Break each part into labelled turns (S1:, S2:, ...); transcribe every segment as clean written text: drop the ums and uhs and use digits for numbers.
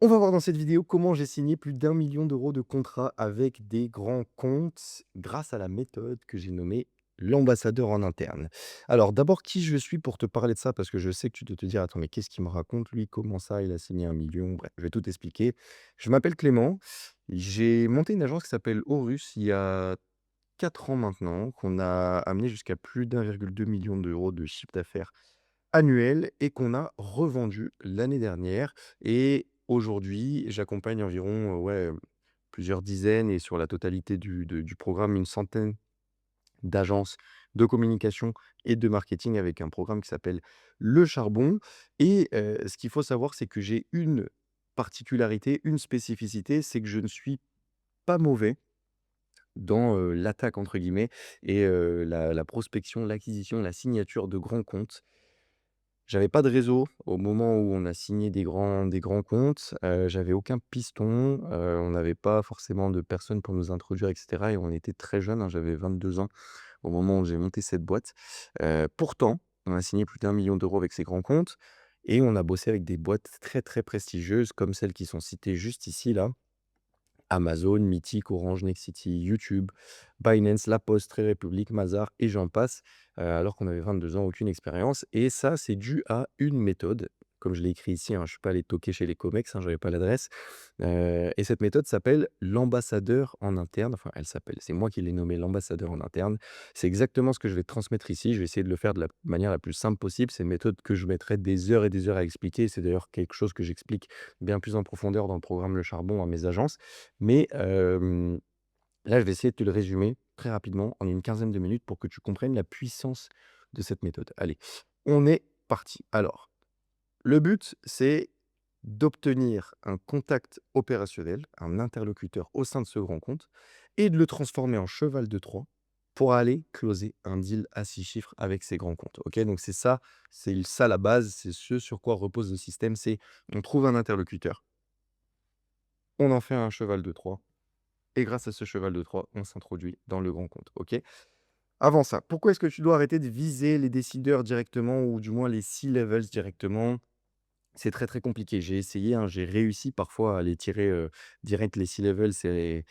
S1: On va voir dans cette vidéo comment j'ai signé plus d'1 million d'euros de contrats avec des grands comptes grâce à la méthode que j'ai nommée l'ambassadeur en interne. Alors d'abord, qui je suis pour te parler de ça? Parce que je sais que tu dois te dire: «Attends, mais qu'est-ce qu'il me raconte lui? Comment ça, il a signé 1 million?» Bref, je vais tout expliquer. Je m'appelle Clément, j'ai monté une agence qui s'appelle Horus il y a 4 ans maintenant, qu'on a amené jusqu'à plus d'1,2 million d'euros de chiffre d'affaires annuel et qu'on a revendu l'année dernière et aujourd'hui, j'accompagne environ, plusieurs dizaines et sur la totalité du programme, une centaine d'agences de communication et de marketing avec un programme qui s'appelle Le Charbon et ce qu'il faut savoir, c'est que j'ai une particularité, une spécificité, c'est que je ne suis pas mauvais dans, «l'attaque» entre guillemets et la prospection, l'acquisition, la signature de grands comptes. J'avais pas de réseau au moment où on a signé des grands comptes, j'avais aucun piston, on n'avait pas forcément de personnes pour nous introduire et cetera et on était très jeunes, hein, j'avais 22 ans au moment où j'ai monté cette boîte. Pourtant, on a signé plus d'1 million d'euros avec ces grands comptes et on a bossé avec des boîtes très, très prestigieuses comme celles qui sont citées juste ici, là. Amazon, Mythic, Orange, Nexity, YouTube, Binance, La Poste, Très République, Mazars et j'en passe, alors qu'on avait 22 ans, aucune expérience et ça, c'est dû à une méthode, comme je l'ai écrit ici, hein, je ne suis pas allé toquer chez les comex, hein, j'avais pas l'adresse, et cette méthode s'appelle l'ambassadeur en interne, enfin elle s'appelle, c'est moi qui l'ai nommé l'ambassadeur en interne. C'est exactement ce que je vais te transmettre ici, je vais essayer de le faire de la manière la plus simple possible. C'est une méthode que je mettrai des heures et des heures à expliquer, c'est d'ailleurs quelque chose que j'explique bien plus en profondeur dans le programme Le Charbon à mes agences. Mais là, je vais essayer de te le résumer très rapidement en une quinzaine de minutes pour que tu comprennes la puissance de cette méthode. Allez, on est parti. Alors, le but, c'est d'obtenir un contact opérationnel, un interlocuteur au sein de ce grand compte et de le transformer en cheval de Troie pour aller closer un deal à 6 chiffres avec ces grands comptes. OK? Donc c'est ça la base, c'est ce sur quoi repose le système, c'est on trouve un interlocuteur, on en fait un cheval de Troie et grâce à ce cheval de Troie, on s'introduit dans le grand compte, OK? Avant ça, pourquoi est-ce que tu dois arrêter de viser les décideurs directement ou du moins les C-levels directement? C'est très, très compliqué. J'ai essayé, hein, j'ai réussi parfois à les tirer, direct les C-levels et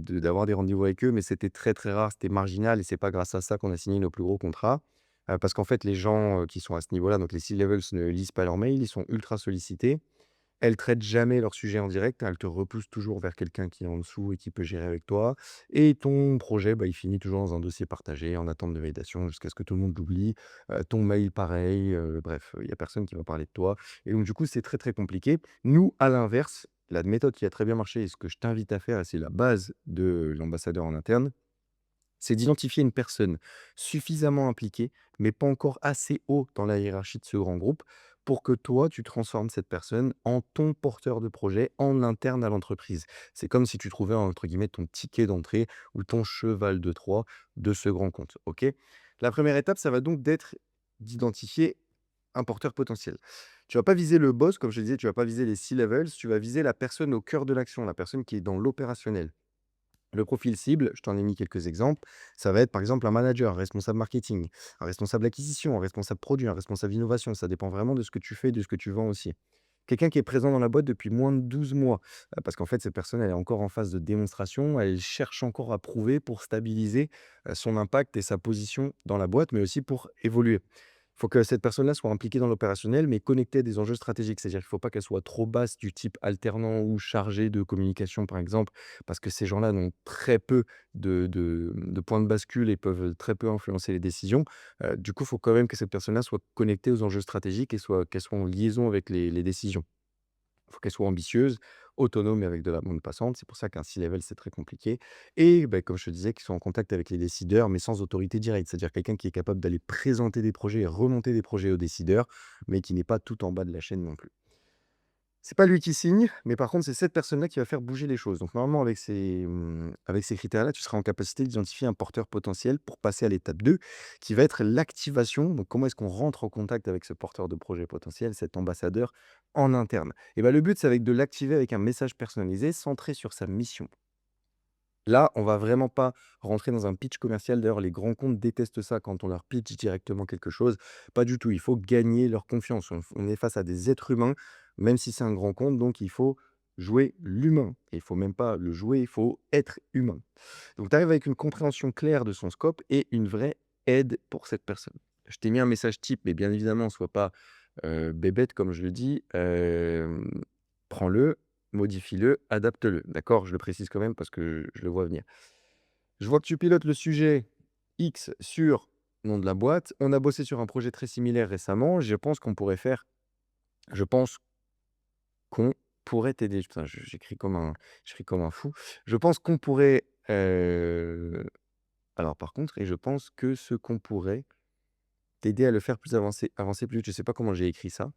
S1: d'avoir des rendez-vous avec eux, mais c'était très, très rare, c'était marginal et c'est pas grâce à ça qu'on a signé nos plus gros contrats. Parce qu'en fait, les gens, qui sont à ce niveau-là, donc les C-levels ne lisent pas leurs mails, ils sont ultra sollicités. Elles traitent jamais leur sujet en direct, elles te repoussent toujours vers quelqu'un qui est en dessous et qui peut gérer avec toi et ton projet, bah, il finit toujours dans un dossier partagé en attente de validation jusqu'à ce que tout le monde l'oublie. Ton mail pareil, bref, il y a personne qui va parler de toi et donc du coup, c'est très, très compliqué. Nous, à l'inverse, la méthode qui a très bien marché et ce que je t'invite à faire et c'est la base de l'ambassadeur en interne, c'est d'identifier une personne suffisamment impliquée, mais pas encore assez haut dans la hiérarchie de ce grand groupe, pour que toi, tu transformes cette personne en ton porteur de projet en interne à l'entreprise. C'est comme si tu trouvais, entre guillemets, ton ticket d'entrée ou ton cheval de Troie de ce grand compte. OK? La première étape, ça va donc d'être d'identifier un porteur potentiel. Tu vas pas viser le boss, comme je te disais, tu vas pas viser les C-levels, tu vas viser la personne au cœur de l'action, la personne qui est dans l'opérationnel. Le profil cible, je t'en ai mis quelques exemples, ça va être par exemple un manager, un responsable marketing, un responsable acquisition, un responsable produit, un responsable innovation. Ça dépend vraiment de ce que tu fais, de ce que tu vends aussi. Quelqu'un qui est présent dans la boîte depuis moins de 12 mois, parce qu'en fait, cette personne, elle est encore en phase de démonstration, elle cherche encore à prouver pour stabiliser son impact et sa position dans la boîte, mais aussi pour évoluer. Il faut que cette personne-là soit impliquée dans l'opérationnel, mais connectée à des enjeux stratégiques. C'est-à-dire qu'il ne faut pas qu'elle soit trop basse, du type alternant ou chargé de communication, par exemple, parce que ces gens-là n'ont très peu de points de bascule et peuvent très peu influencer les décisions. Du coup, il faut quand même que cette personne-là soit connectée aux enjeux stratégiques et qu'elle soit en liaison avec les décisions. Il faut qu'elle soit ambitieuse, autonome et avec de la bande passante. C'est pour ça qu'un C-level, c'est très compliqué. Et bah, comme je te disais, qu'ils soient en contact avec les décideurs, mais sans autorité directe. C'est-à-dire quelqu'un qui est capable d'aller présenter des projets et remonter des projets aux décideurs, mais qui n'est pas tout en bas de la chaîne non plus. C'est pas lui qui signe, mais par contre, c'est cette personne-là qui va faire bouger les choses. Donc normalement, avec ces critères-là, tu seras en capacité d'identifier un porteur potentiel pour passer à l'étape 2, qui va être l'activation. Donc comment est-ce qu'on rentre en contact avec ce porteur de projet potentiel, cet ambassadeur en interne? Et ben le but, c'est avec de l'activer avec un message personnalisé centré sur sa mission. Là, on va vraiment pas rentrer dans un pitch commercial. D'ailleurs, les grands comptes détestent ça quand on leur pitch directement quelque chose. Pas du tout. Il faut gagner leur confiance. On est face à des êtres humains, même si c'est un grand compte. Donc, il faut jouer l'humain. Et il faut même pas le jouer, il faut être humain. Donc tu arrives avec une compréhension claire de son scope et une vraie aide pour cette personne. Je t'ai mis un message type, mais bien évidemment, sois pas, bébête comme je le dis, prends-le, modifie-le, adapte-le, d'accord? Je le précise quand même parce que je le vois venir. Je vois que tu pilotes le sujet X sur nom de la boîte. On a bossé sur un projet très similaire récemment. Je pense qu'on pourrait t'aider. Putain, j'écris comme un fou. Je pense qu'on pourrait, alors par contre et je pense que ce qu'on pourrait t'aider à le faire plus avancer plus vite. Je sais pas comment j'ai écrit ça,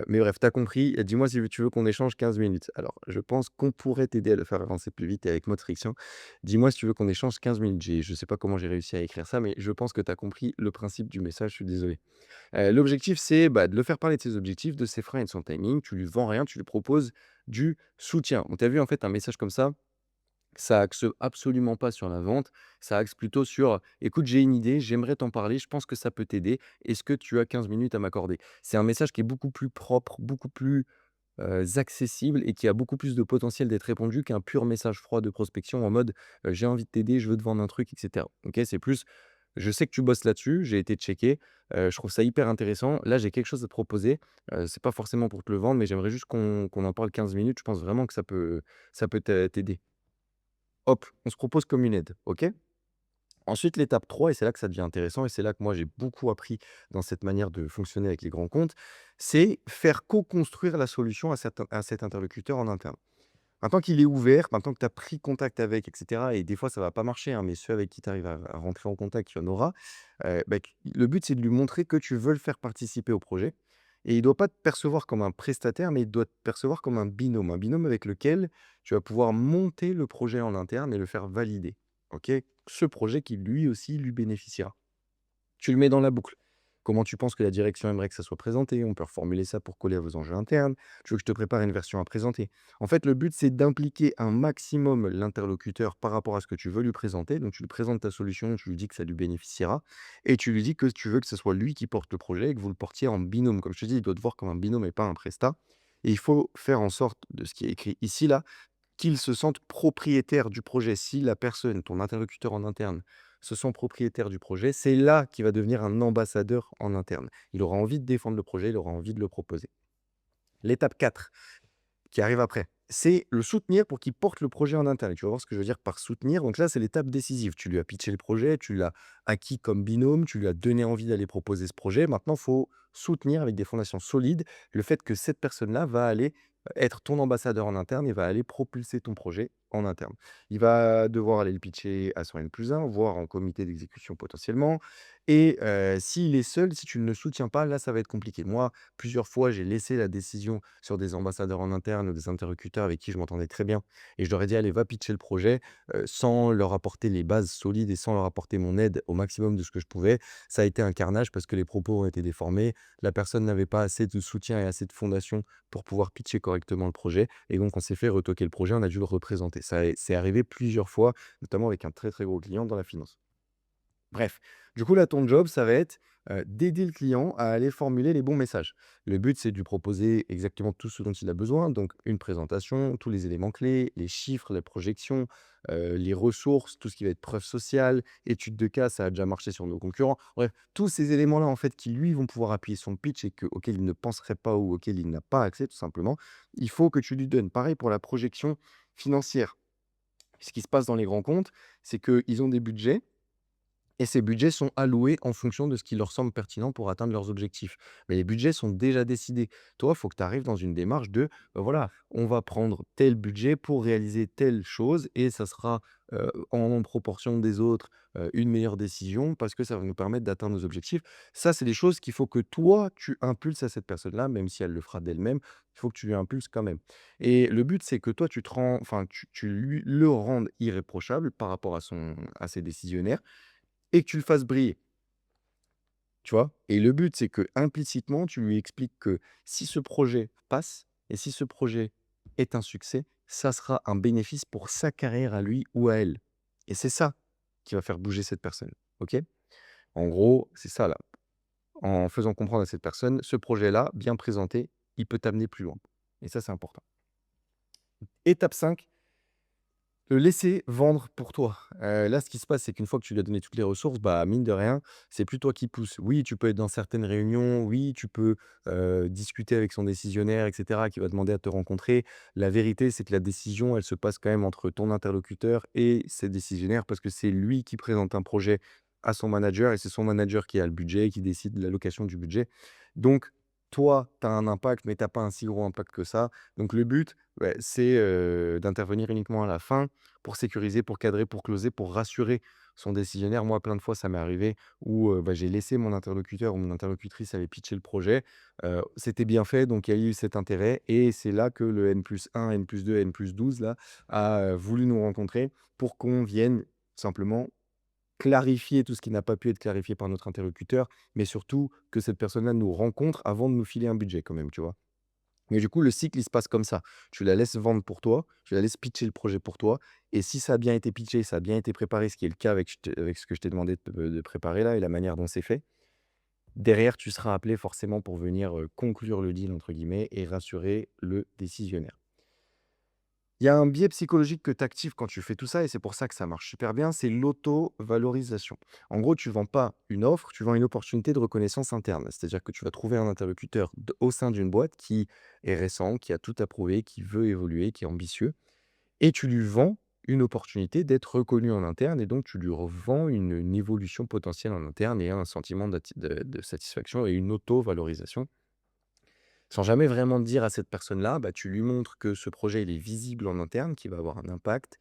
S1: mais bref, tu as compris. Dis-moi si tu veux qu'on échange 15 minutes. Alors, je pense qu'on pourrait t'aider à le faire avancer plus vite et avec mode friction. Dis-moi si tu veux qu'on échange 15 minutes. Je sais pas comment j'ai réussi à écrire ça, mais je pense que tu as compris le principe du message, je suis désolé. L'objectif, c'est, bah, de le faire parler de ses objectifs, de ses freins et de son timing. Tu lui vends rien, tu lui proposes du soutien. Donc tu as vu, en fait, un message comme ça axe absolument pas sur la vente, ça axe plutôt sur: «Écoute, j'ai une idée, j'aimerais t'en parler, je pense que ça peut t'aider. Est-ce que tu as 15 minutes à m'accorder?» C'est un message qui est beaucoup plus propre, beaucoup plus, accessible et qui a beaucoup plus de potentiel d'être répondu qu'un pur message froid de prospection en mode, «J'ai envie de t'aider, je veux te vendre un truc» et cetera. OK? C'est plus: «Je sais que tu bosses là-dessus, j'ai été checker, je trouve ça hyper intéressant. Là, j'ai quelque chose à te proposer, c'est pas forcément pour te le vendre, mais j'aimerais juste qu'on en parle 15 minutes. Je pense vraiment que ça peut t'aider». Hop, on se propose comme une aide, OK? Ensuite, l'étape 3 et c'est là que ça devient intéressant et c'est là que moi j'ai beaucoup appris dans cette manière de fonctionner avec les grands comptes, c'est faire co-construire la solution à cet interlocuteur en interne. Maintenant qu'il est ouvert, maintenant que tu as pris contact avec et cetera et des fois ça va pas marcher, hein, mais ceux avec qui tu arrives à rentrer en contact, il y en aura, bah, q le but c'est de lui montrer que tu veux le faire participer au projet et il doit pas te percevoir comme un prestataire, mais il doit te percevoir comme un binôme avec lequel tu vas pouvoir monter le projet en interne et le faire valider, OK? Ce projet qui lui aussi lui bénéficiera. Tu le mets dans la boucle. Comment tu penses que la direction aimerait que ça soit présenté? On peut reformuler ça pour coller à vos enjeux internes. Tu veux que je te prépare une version à présenter? En fait, le but, c'est d'impliquer un maximum l'interlocuteur par rapport à ce que tu veux lui présenter. Donc, tu lui présentes ta solution, tu lui dis que ça lui bénéficiera et tu lui dis que tu veux que ce soit lui qui porte le projet et que vous le portiez en binôme. Comme je te dis, il doit te voir comme un binôme et pas un prestat. Et il faut faire en sorte de ce qui est écrit ici, là, qu'ils se sentent propriétaires du projet. Si la personne, ton interlocuteur en interne, se sent propriétaire du projet, c'est là qu'il va devenir un ambassadeur en interne. Il aura envie de défendre le projet, il aura envie de le proposer. L'étape 4 qui arrive après, c'est le soutenir pour qu'il porte le projet en interne et tu vas voir ce que je veux dire par soutenir. Donc là, c'est l'étape décisive. Tu lui as pitché le projet, tu l'as acquis comme binôme, tu lui as donné envie d'aller proposer ce projet. Maintenant, il faut soutenir avec des fondations solides le fait que cette personne-là va aller, être ton ambassadeur en interne et va aller propulser ton projet en interne. Il va devoir aller le pitcher à son N+1, voire en comité d'exécution potentiellement et s'il est seul, si tu ne le soutiens pas, là, ça va être compliqué. Moi, plusieurs fois, j'ai laissé la décision sur des ambassadeurs en interne ou des interlocuteurs avec qui je m'entendais très bien et je leur ai dit: «Allez, va pitcher le projet», sans leur apporter les bases solides et sans leur apporter mon aide au maximum de ce que je pouvais. Ça a été un carnage parce que les propos ont été déformés. La personne n'avait pas assez de soutien et assez de fondation pour pouvoir pitcher correctement le projet et donc on s'est fait retoquer le projet, on a dû le représenter. C'est arrivé plusieurs fois, notamment avec un très, très gros client dans la finance. Bref, du coup là, ton job, ça va être, d'aider le client à aller formuler les bons messages. Le but, c'est de lui proposer exactement tout ce dont il a besoin, donc une présentation, tous les éléments clés, les chiffres, les projections, les ressources, tout ce qui va être preuve sociale, étude de cas, ça a déjà marché sur nos concurrents. Bref, tous ces éléments-là, en fait, qui lui vont pouvoir appuyer son pitch et auquel il ne penserait pas ou auquel il n'a pas accès tout simplement, il faut que tu lui donnes. Pareil pour la projection financière. Ce qui se passe dans les grands comptes, c'est qu'ils ont des budgets et ces budgets sont alloués en fonction de ce qui leur semble pertinent pour atteindre leurs objectifs. Mais les budgets sont déjà décidés. Toi, il faut que tu arrives dans une démarche de, voilà, on va prendre tel budget pour réaliser telle chose et ça sera en proportion des autres une meilleure décision parce que ça va nous permettre d'atteindre nos objectifs. Ça, c'est des choses qu'il faut que toi, tu impulses à cette personne-là, même si elle le fera d'elle-même. Il faut que tu lui impulses quand même. Et le but, c'est que toi, tu te rends, enfin, tu lui le rendes irréprochable par rapport à ses décisionnaires et que tu le fasses briller, tu vois? Et le but, c'est que implicitement, tu lui expliques que si ce projet passe et si ce projet est un succès, ça sera un bénéfice pour sa carrière à lui ou à elle. Et c'est ça qui va faire bouger cette personne, OK? En gros, c'est ça là. En faisant comprendre à cette personne, ce projet-là, bien présenté, il peut t'amener plus loin. Et ça, c'est important. Étape 5, le laisser vendre pour toi. Là, ce qui se passe, c'est qu'une fois que tu lui as donné toutes les ressources, bah, mine de rien, c'est plus toi qui pousse. Oui, tu peux être dans certaines réunions, oui, tu peux, discuter avec son décisionnaire et cetera, qui va demander à te rencontrer. La vérité, c'est que la décision, elle se passe quand même entre ton interlocuteur et ses décisionnaires parce que c'est lui qui présente un projet à son manager et c'est son manager qui a le budget, qui décide de l'allocation du budget. Donc toi, tu as un impact, mais tu as pas un si gros impact que ça. Donc le but, ouais, c'est, d'intervenir uniquement à la fin pour sécuriser, pour cadrer, pour closer, pour rassurer son décisionnaire. Moi, plein de fois, ça m'est arrivé où, bah, j'ai laissé mon interlocuteur ou mon interlocutrice aller pitcher le projet. C'était bien fait, donc il y a eu cet intérêt et c'est là que le N+1, N+2, N+12 là, a, voulu nous rencontrer pour qu'on vienne simplement clarifier tout ce qui n'a pas pu être clarifié par notre interlocuteur, mais surtout que cette personne-là nous rencontre avant de nous filer un budget quand même, tu vois? Mais du coup, le cycle, il se passe comme ça. Tu la laisses vendre pour toi, tu la laisses pitcher le projet pour toi et si ça a bien été pitché, ça a bien été préparé, ce qui est le cas avec ce que je t'ai demandé de préparer là et la manière dont c'est fait, derrière, tu seras appelé forcément pour venir, «conclure le deal» entre guillemets et rassurer le décisionnaire. Il y a un biais psychologique que tu actives quand tu fais tout ça et c'est pour ça que ça marche super bien, c'est l'auto-valorisation. En gros, tu vends pas une offre, tu vends une opportunité de reconnaissance interne. C'est-à-dire que tu vas trouver un interlocuteur au sein d'une boîte qui est récent, qui a tout approuvé, qui veut évoluer, qui est ambitieux, et tu lui vends une opportunité d'être reconnu en interne et donc tu lui revends une évolution potentielle en interne et un sentiment de satisfaction et une auto-valorisation sans jamais vraiment dire à cette personne-là, bah, tu lui montres que ce projet, il est visible en interne, qu'il va avoir un impact,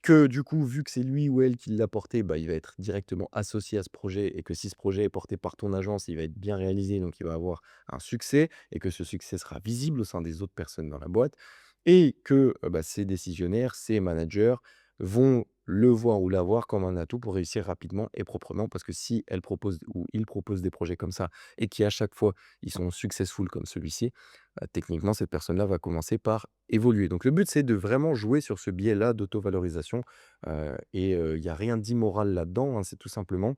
S1: que du coup, vu que c'est lui ou elle qui l'a porté, bah, il va être directement associé à ce projet et que si ce projet est porté par ton agence, il va être bien réalisé, donc il va avoir un succès et que ce succès sera visible au sein des autres personnes dans la boîte et que bah, ces décisionnaires, ces managers vont le voir ou la voir comme un atout pour réussir rapidement et proprement parce que si elle propose ou il propose des projets comme ça et qui à chaque fois ils sont successful comme celui-ci, techniquement cette personne-là va commencer par évoluer. Donc le but, c'est de vraiment jouer sur ce biais-là d'autovalorisation, il y a rien d'immoral là-dedans, hein. C'est tout simplement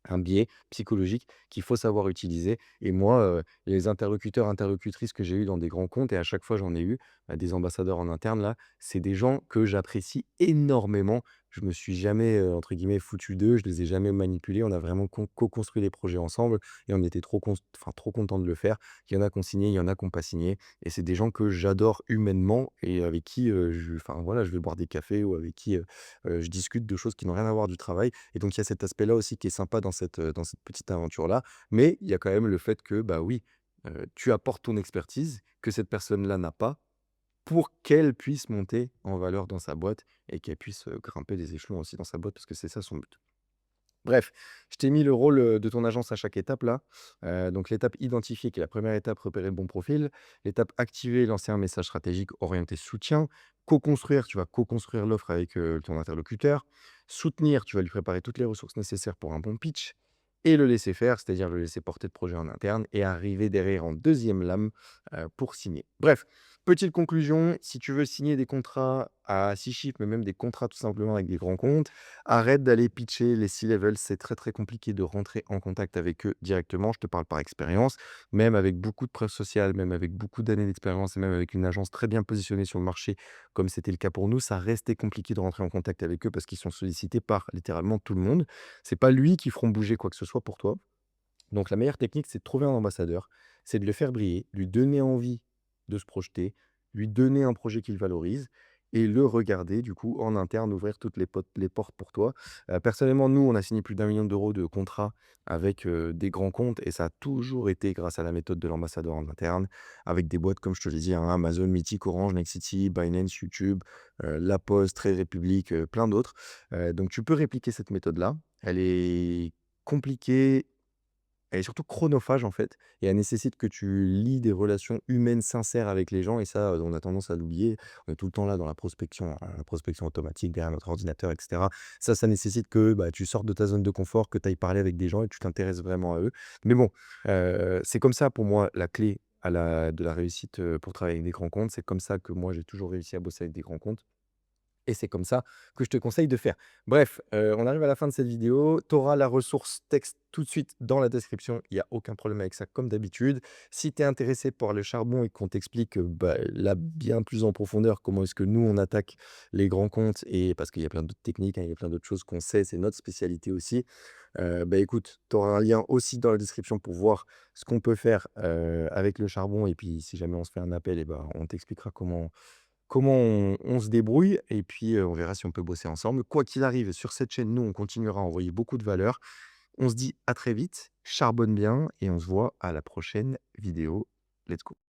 S1: un biais psychologique qu'il faut savoir utiliser et moi, les interlocuteurs, interlocutrices que j'ai eus dans des grands comptes et à chaque fois j'en ai eu, des ambassadeurs en interne là, c'est des gens que j'apprécie énormément. Je me suis jamais, entre guillemets «foutu d'eux», je les ai jamais manipulés. On a vraiment co-construit des projets ensemble et on était trop contents de le faire. Il y en a qui ont signé, il y en a qui ont pas signé et c'est des gens que j'adore humainement et avec qui, voilà, je vais boire des cafés ou avec qui, je discute de choses qui n'ont rien à voir du travail et donc il y a cet aspect-là aussi qui est sympa dans cette petite aventure-là. Mais il y a quand même le fait que, bah, oui, tu apportes ton expertise que cette personne-là n'a pas pour qu'elle puisse monter en valeur dans sa boîte et qu'elle puisse, grimper des échelons aussi dans sa boîte parce que c'est ça son but. Bref, je t'ai mis le rôle, de ton agence à chaque étape là. Donc l'étape identifier qui est la première étape, repérer le bon profil. L'étape activer, lancer un message stratégique orienté soutien. Co-construire, tu vas co-construire l'offre avec, ton interlocuteur. Soutenir, tu vas lui préparer toutes les ressources nécessaires pour un bon pitch et le laisser faire, c'est-à-dire le laisser porter le projet en interne et arriver derrière en deuxième lame, pour signer. Bref, petite conclusion, si tu veux signer des contrats à 6 chiffres, mais même des contrats tout simplement avec des grands comptes, arrête d'aller pitcher les C-levels, c'est très, très compliqué de rentrer en contact avec eux directement. Je te parle par expérience. Même avec beaucoup de preuves sociales, même avec beaucoup d'années d'expérience et même avec une agence très bien positionnée sur le marché, comme c'était le cas pour nous, ça restait compliqué de rentrer en contact avec eux parce qu'ils sont sollicités par littéralement tout le monde. C'est pas lui qui feront bouger quoi que ce soit pour toi. Donc la meilleure technique, c'est de trouver un ambassadeur, c'est de le faire briller, lui donner envie de se projeter, lui donner un projet qu'il valorise et le regarder du coup en interne ouvrir toutes les portes pour toi. Personnellement, nous, on a signé plus d'1 million d'euros de contrats avec, des grands comptes et ça a toujours été grâce à la méthode de l'ambassadeur en interne, avec des boîtes comme je te l'ai dit, hein, Amazon, Mythic, Orange, Nexity, Binance, YouTube, La Poste, Trade Republic, plein d'autres. Donc tu peux répliquer cette méthode-là. Elle est compliquée, elle est surtout chronophage, en fait et elle nécessite que tu lies des relations humaines sincères avec les gens et ça, on a tendance à l'oublier. On est tout le temps là dans la prospection automatique derrière notre ordinateur et cetera. Ça nécessite que, bah, tu sortes de ta zone de confort, que tu ailles parler avec des gens et que tu t'intéresses vraiment à eux. Mais bon, c'est comme ça pour moi la clé de la réussite, pour travailler avec des grands comptes. C'est comme ça que moi j'ai toujours réussi à bosser avec des grands comptes et c'est comme ça que je te conseille de faire. Bref, on arrive à la fin de cette vidéo. Tu auras la ressource texte tout de suite dans la description. Il y a aucun problème avec ça comme d'habitude. Si tu es intéressé par le charbon et qu'on t'explique, bah, là, bien plus en profondeur, comment est-ce que nous on attaque les grands comptes et parce qu'il y a plein d'autres techniques, hein, il y a plein d'autres choses qu'on sait, c'est notre spécialité aussi. Bah, écoute, tu auras un lien aussi dans la description pour voir ce qu'on peut faire, avec le charbon et puis si jamais on se fait un appel et ben, on t'expliquera comment on se débrouille et puis, on verra si on peut bosser ensemble. Quoi qu'il arrive, sur cette chaîne, nous, on continuera à envoyer beaucoup de valeur. On se dit à très vite, charbonne bien et on se voit à la prochaine vidéo. Let's go.